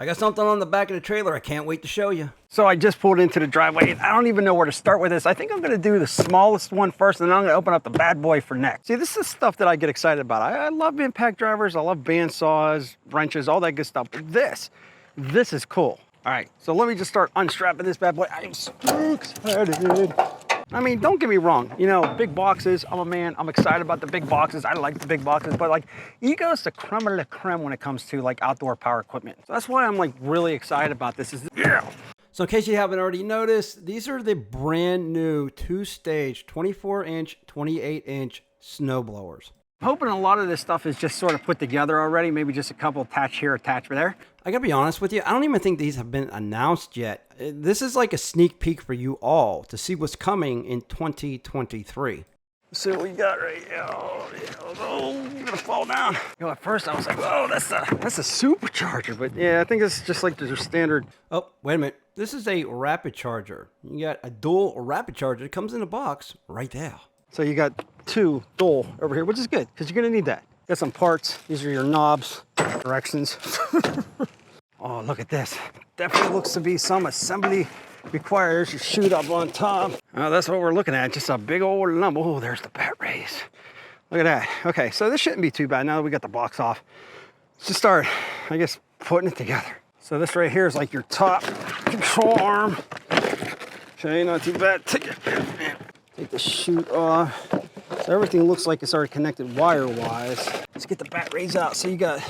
I got something on the back of the trailer I can't wait to show you. So I just pulled into the driveway and I don't even know where to start with this. I think I'm gonna do the smallest one first and then I'm gonna open up the bad boy for next. See, this is stuff that I get excited about. I love impact drivers, I love bandsaws, wrenches, all that good stuff. But this is cool. All right, so let me just start unstrapping this bad boy. I am so excited. I mean, don't get me wrong, you know, big boxes, I'm a man, I'm excited about the big boxes, I like the big boxes, but like, Ego's the creme de la creme when it comes to like outdoor power equipment. So that's why I'm like really excited about this. So in case you haven't already noticed, these are the brand new 2-stage 24-inch, 28-inch snow blowers. I'm hoping a lot of this stuff is just sort of put together already, maybe just a couple attached here, attached there. I gotta be honest with you, I don't even think these have been announced yet. This is like a sneak peek for you all to see what's coming in 2023. Let's see what we got right here. Oh, I'm gonna fall down. You know, at first I was like, oh, that's a supercharger, but yeah, I think it's just like their standard. Oh, wait a minute. This is a rapid charger. You got a dual rapid charger. It comes in a box right there. So you got two dual over here, which is good because you're gonna need that. Got some parts. These are your knobs, directions. Oh, look at this. Definitely looks to be some assembly required. There's your chute up on top. That's what we're looking at, just a big old lump. Oh, there's the bat rays. Look at that. Okay, so this shouldn't be too bad now that we got the box off. Let's just start, I guess, putting it together. So this right here is like your top control arm. Okay, not too bad. Take the chute off. So everything looks like it's already connected wire-wise. Let's get the bat rays out. So you got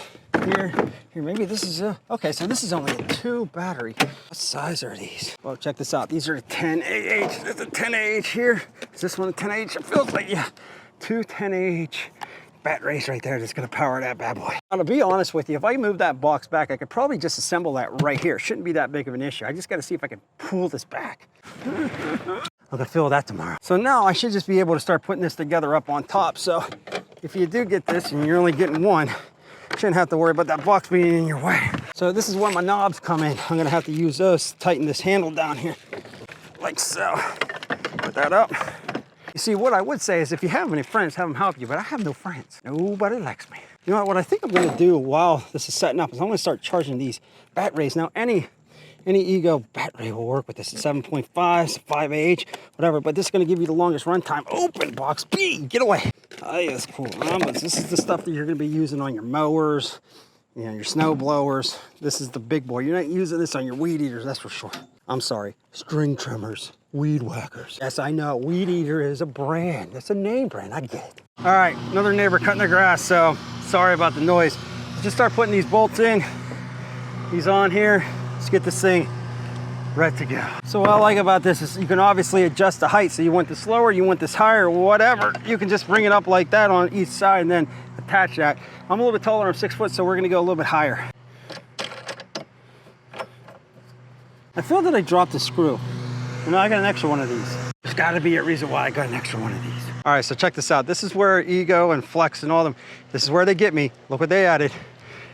here, maybe this is okay, so this is only a 2 battery. What size are these? Well, check this out. These are 10 AH. There's a 10 AH here. Is this one a 10 AH? It feels like, yeah, 2 10 AH bat rays right there that's gonna power that bad boy. Now, to be honest with you, if I move that box back, I could probably just assemble that right here. Shouldn't be that big of an issue. I just gotta see if I can pull this back. I'm gonna feel that tomorrow. So now I should just be able to start putting this together up on top. So if you do get this and you're only getting one, you shouldn't have to worry about that box being in your way. So this is where my knobs come in. I'm gonna have to use those to tighten this handle down here, like so. Put that up. You see, what I would say is if you have any friends, have them help you, but I have no friends. Nobody likes me. You know what I think I'm gonna do while this is setting up is I'm gonna start charging these bat rays. Now, any Ego bat ray will work with this. 7.5, 5Ah, whatever, but this is gonna give you the longest run time. Open box B, get away. Oh yeah, that's cool. But this is the stuff that you're gonna be using on your mowers, you know, your snow blowers. This is the big boy. You're not using this on your weed eaters, that's for sure. I'm sorry, string trimmers, weed whackers. Yes, I know, weed eater is a brand. That's a name brand, I get it. All right, another neighbor cutting the grass, so sorry about the noise. Just start putting these bolts in. These on here. Let's get this thing ready to go. So what I like about this is you can obviously adjust the height. So you want this slower, you want this higher, whatever. You can just bring it up like that on each side and then attach that. I'm a little bit taller, I'm 6 foot, so we're gonna go a little bit higher. I feel that I dropped a screw. You know, I got an extra one of these. There's gotta be a reason why I got an extra one of these. All right, so check this out. This is where Ego and Flex and all them, this is where they get me. Look what they added.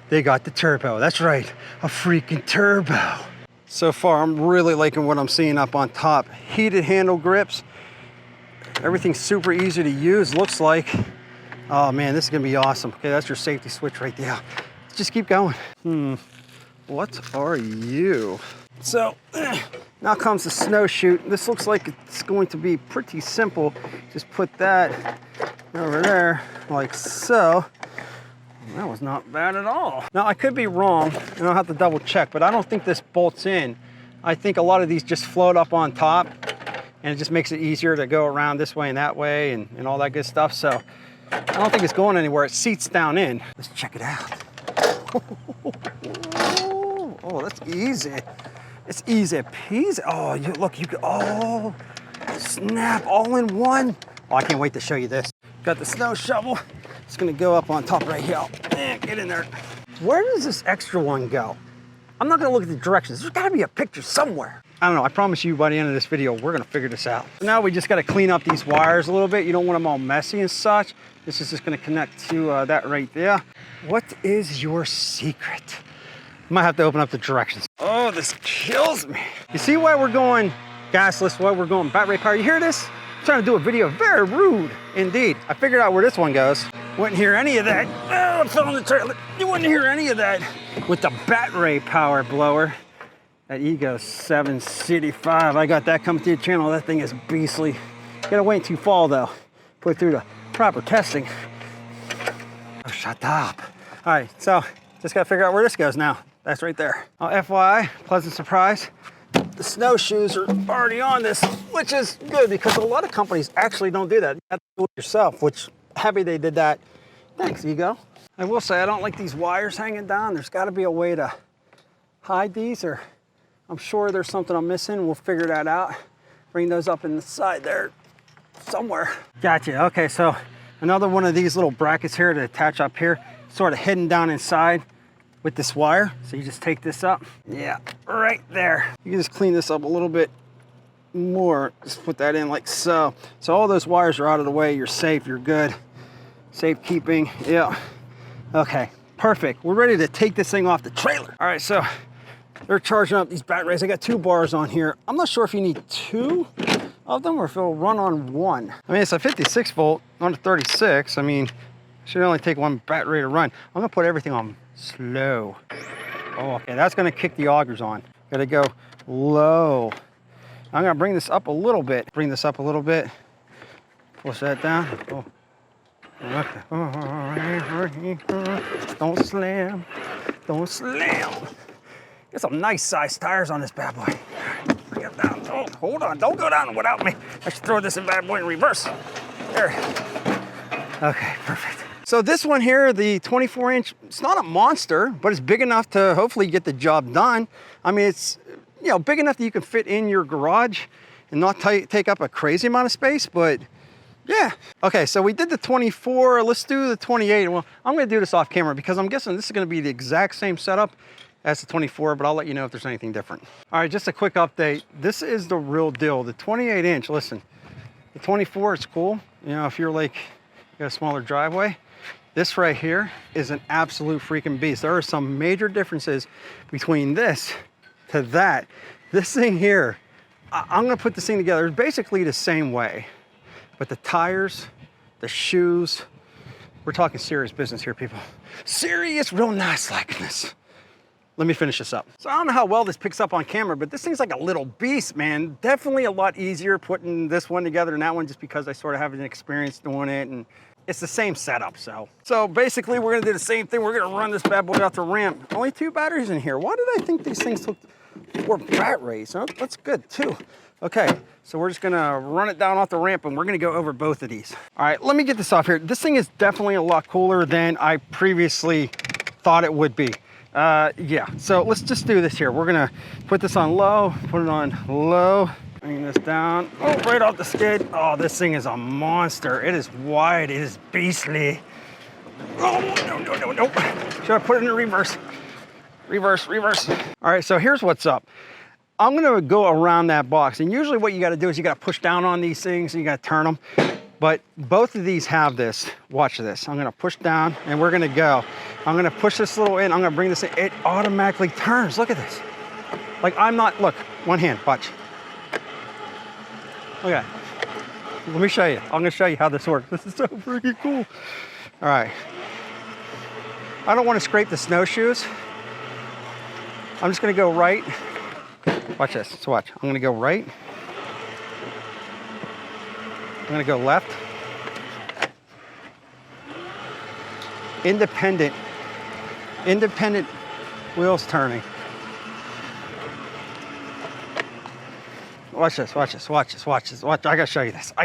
They got the turbo. That's right, a freaking turbo. So far, I'm really liking what I'm seeing up on top. Heated handle grips. Everything's super easy to use, looks like. Oh man, this is gonna be awesome. Okay, that's your safety switch right there. Let's just keep going. What are you? So, now comes the snow chute. This looks like it's going to be pretty simple. Just put that over there, like so. That was not bad at all. Now, I could be wrong, and I'll have to double check, but I don't think this bolts in. I think a lot of these just float up on top, and it just makes it easier to go around this way and that way and all that good stuff. So I don't think it's going anywhere. It seats down in. Let's check it out. Oh, that's easy. It's easy peasy. Oh, look, you can, oh, snap, all in one. Oh, I can't wait to show you this. Got the snow shovel. It's gonna go up on top right here. Get in there. Where does this extra one go? I'm not gonna look at the directions. There's gotta be a picture somewhere. I don't know, I promise you by the end of this video, we're gonna figure this out. So now we just gotta clean up these wires a little bit. You don't want them all messy and such. This is just gonna connect to that right there. What is your secret? I might have to open up the directions. Oh, this kills me. You see why we're going gasless, why we're going bat ray power? You hear this? I'm trying to do a video, very rude indeed. I figured out where this one goes. Wouldn't hear any of that. Oh, it fell on the trailer. You wouldn't hear any of that with the battery power blower. That Ego 765. I got that coming to the channel. That thing is beastly. Gotta wait until you fall though. Put it through the proper testing. Oh, shut up. All right, so just gotta figure out where this goes now. That's right there. FYI, pleasant surprise. The snowshoes are already on this, which is good because a lot of companies actually don't do that. You have to do it yourself, which happy they did that. Thanks, Ego. I will say I don't like these wires hanging down. There's got to be a way to hide these, or I'm sure there's something I'm missing. We'll figure that out. Bring those up in the side there somewhere. Gotcha. Okay, so another one of these little brackets here to attach up here, sort of hidden down inside with this wire. So you just take this up. Yeah, right there. You can just clean this up a little bit more. Just put that in like so. So all those wires are out of the way. You're safe, you're good. Safekeeping, yeah. Okay, perfect. We're ready to take this thing off the trailer. All right, so they're charging up these batteries. I got 2 bars on here. I'm not sure if you need 2 of them or if it'll run on 1. I mean, it's a 56 volt on a 36. I mean, it should only take 1 battery to run. I'm gonna put everything on slow. Oh, okay, that's gonna kick the augers on. Gotta go low. I'm gonna bring this up a little bit. Bring this up a little bit. Push that down. Oh. Okay. Don't slam. Don't slam. Get some nice size tires on this bad boy. Bring it down. Oh, hold on. Don't go down without me. I should throw this in bad boy in reverse. There. Okay, perfect. So this one here, the 24-inch, it's not a monster, but it's big enough to hopefully get the job done. I mean, it's, you know, big enough that you can fit in your garage and not take up a crazy amount of space, but yeah. Okay, so we did the 24, let's do the 28. Well, I'm gonna do this off camera because I'm guessing this is gonna be the exact same setup as the 24, but I'll let you know if there's anything different. All right, just a quick update. This is the real deal. The 28-inch, listen, the 24 is cool. You know, if you're like, you got a smaller driveway, this right here is an absolute freaking beast. There are some major differences between this to that. This thing here, I'm gonna put this thing together. It's basically the same way. But the tires, the shoes, we're talking serious business here, people. Serious, real nice likeness. Let me finish this up. So I don't know how well this picks up on camera, but this thing's like a little beast, man. Definitely a lot easier putting this one together than that one just because I sort of have an experience doing it, and it's the same setup, so. So basically we're gonna do the same thing. We're gonna run this bad boy out the ramp. Only 2 batteries in here. Why did I think these things took 4 batteries? Oh, that's good too. Okay, so we're just gonna run it down off the ramp and we're gonna go over both of these. All right, let me get this off here. This thing is definitely a lot cooler than I previously thought it would be. Yeah, so let's just do this here. We're gonna put this on low, put it on low, bring this down. Oh, right off the skid. Oh, this thing is a monster. It is wide, it is beastly. Oh, no. Should I put it in reverse? Reverse. All right, so here's what's up. I'm gonna go around that box, and usually what you gotta do is you gotta push down on these things and you gotta turn them. But both of these have this. Watch this. I'm gonna push down and we're gonna go. I'm gonna push this little in, I'm gonna bring this in. It automatically turns, look at this. Like I'm not, look, one hand, watch. Okay, let me show you. I'm gonna show you how this works. This is so freaking cool. All right. I don't wanna scrape the snowshoes. I'm just gonna go right. Watch this, so watch. I'm gonna go right. I'm gonna go left. Independent wheels turning. Watch this. I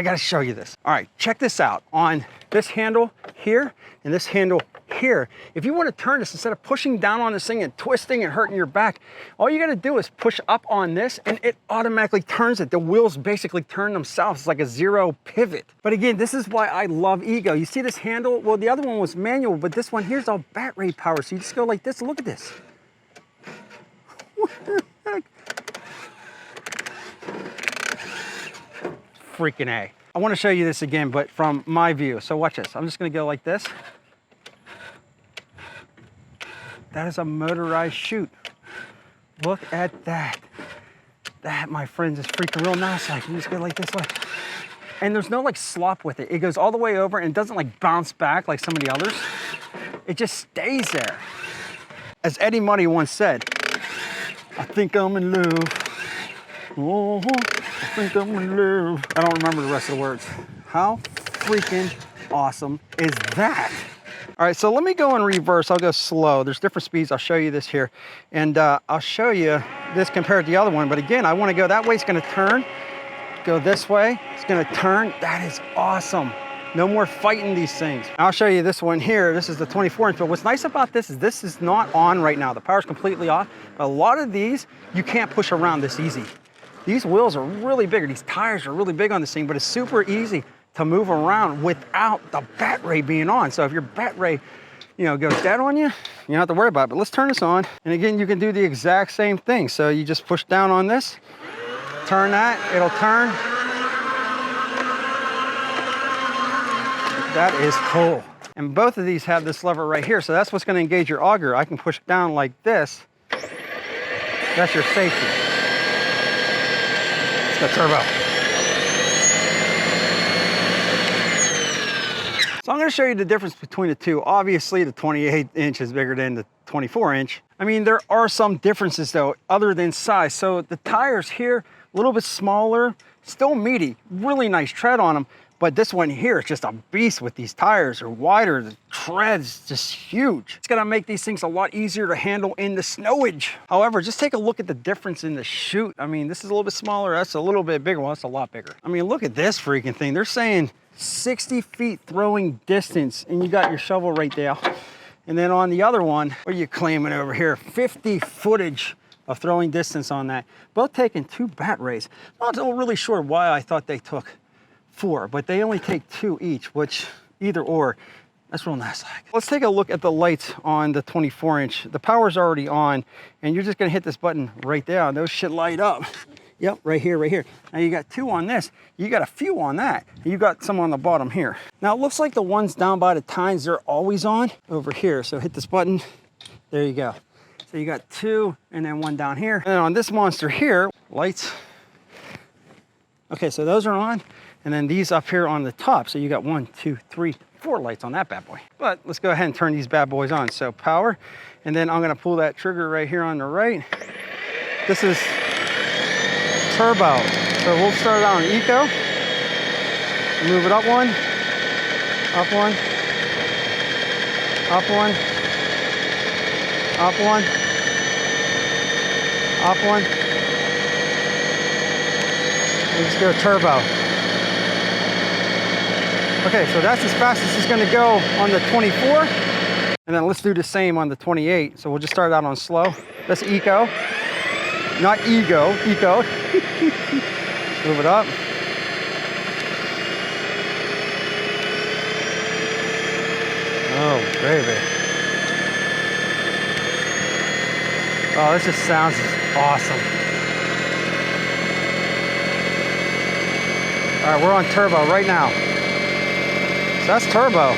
gotta show you this. All right, check this out. On this handle here and this handle here, if you want to turn this, instead of pushing down on this thing and twisting and hurting your back, all you got to do is push up on this and it automatically turns it. The wheels basically turn themselves. It's like a zero pivot. But again, this is why I love Ego. You see this handle? Well, the other one was manual, but this one here's all battery power. So you just go like this. Look at this. What the heck? Freaking A. I want to show you this again, but from my view. So watch this. I'm just going to go like this. That is a motorized chute. Look at that. That, my friends, is freaking real nice. Like, you just go like this, like. And there's no like slop with it. It goes all the way over and it doesn't like bounce back like some of the others. It just stays there. As Eddie Money once said, I think I'm in love. Oh, I think I'm in love. I don't remember the rest of the words. How freaking awesome is that? All right, so let me go in reverse. I'll go slow. There's different speeds. I'll show you this here. And I'll show you this compared to the other one. But again, I want to go that way. It's going to turn. Go this way. It's going to turn. That is awesome. No more fighting these things. I'll show you this one here. This is the 24-inch. But what's nice about this is not on right now. The power's completely off. A lot of these, you can't push around this easy. These wheels are really big. These tires are really big on this thing, but it's super easy to move around without the battery being on. So if your battery, goes dead on you, you don't have to worry about it. But let's turn this on. And again, you can do the exact same thing. So you just push down on this, turn that, it'll turn. That is cool. And both of these have this lever right here. So that's what's gonna engage your auger. I can push it down like this. That's your safety. It's got turbo. So I'm going to show you the difference between the two. Obviously, the 28-inch is bigger than the 24-inch. I mean, there are some differences, though, other than size. So the tires here, a little bit smaller, still meaty, really nice tread on them. But this one here is just a beast with these tires. They're wider, the tread's just huge. It's going to make these things a lot easier to handle in the snowage. However, just take a look at the difference in the chute. I mean, this is a little bit smaller. That's a little bit bigger. Well, that's a lot bigger. I mean, look at this freaking thing. They're saying 60 feet throwing distance, and you got your shovel right there. And then on the other one, what are you claiming over here? 50 footage of throwing distance on that. Both taking 2 batteries. I'm not really sure why I thought they took 4, but they only take 2 each, which either or, that's real nice. Let's take a look at the lights on the 24-inch. The power's already on, and you're just gonna hit this button right there, and those should light up. Yep, right here, right here. Now you got 2 on this. You got a few on that. You got some on the bottom here. Now it looks like the ones down by the tines, they're always on over here. So hit this button. There you go. So you got 2 and then 1 down here. And on this monster here, lights. Okay, so those are on. And then these up here on the top. So you got 1, 2, 3, 4 lights on that bad boy. But let's go ahead and turn these bad boys on. So power, and then I'm gonna pull that trigger right here on the right. This is turbo. So we'll start out on eco. Move it up 1, up 1, up 1, up 1, up 1. Let's go turbo. Okay, so that's as fast as it's gonna go on the 24. And then let's do the same on the 28. So we'll just start out on slow. That's eco. Not ego, eco. Move it up. Oh, baby. Oh, this just sounds awesome. All right, we're on turbo right now. So that's turbo.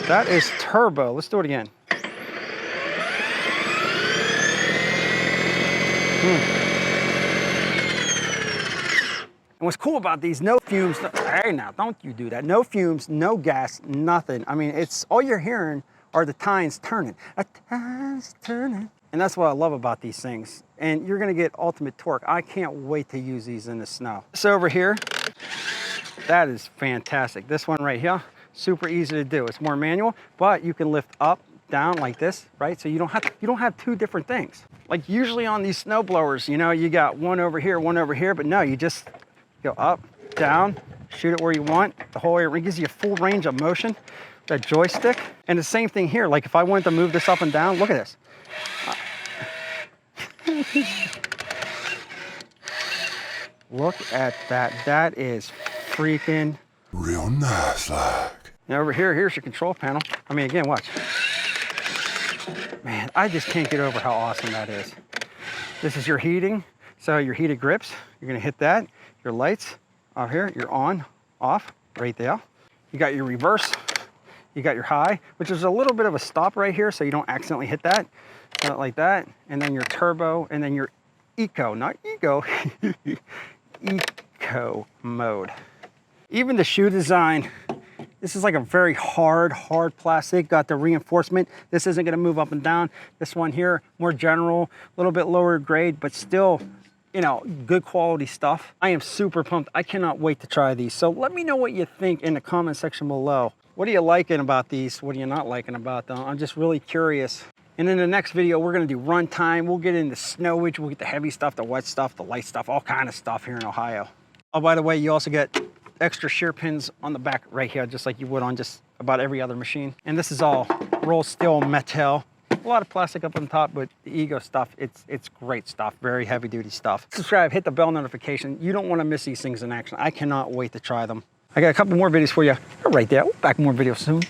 That is turbo. Let's do it again. And what's cool about these, no fumes, hey now, don't you do that. No fumes, no gas, nothing. I mean, it's all you're hearing are the tines turning. A tine's turning. And that's what I love about these things. And you're gonna get ultimate torque. I can't wait to use these in the snow. So over here, that is fantastic. This one right here, super easy to do. It's more manual, but you can lift up, down like this, right? So you don't have 2 different things. Like usually on these snow blowers, you got one over here, but no, you just go up, down, shoot it where you want. The whole area, it gives you a full range of motion, that joystick. And the same thing here, like if I wanted to move this up and down, look at this. Look at that, that is freaking real nice like. Now over here, here's your control panel. I mean, again, watch. Man, I just can't get over how awesome that is. This is your heating. So your heated grips, you're gonna hit that. Your lights out here, you're on, off, right there. You got your reverse, you got your high, which is a little bit of a stop right here so you don't accidentally hit that. Like that, and then your turbo, and then your eco, not ego, eco mode. Even the shoe design, this is like a very hard plastic. Got the reinforcement. This isn't gonna move up and down. This one here, more general, a little bit lower grade, but still, you know, good quality stuff. I am super pumped. I cannot wait to try these. So let me know what you think in the comment section below. What are you liking about these? What are you not liking about them? I'm just really curious. And in the next video, we're gonna do run time. We'll get into snowage. We'll get the heavy stuff, the wet stuff, the light stuff, all kind of stuff here in Ohio. Oh, by the way, you also get extra shear pins on the back right here, just like you would on just about every other machine. And this is all rolled steel metal. A lot of plastic up on top, but the Ego stuff, it's great stuff, very heavy duty stuff. Subscribe, hit the bell notification. You don't want to miss these things in action. I cannot wait to try them. I got a couple more videos for you right there. Back more videos soon.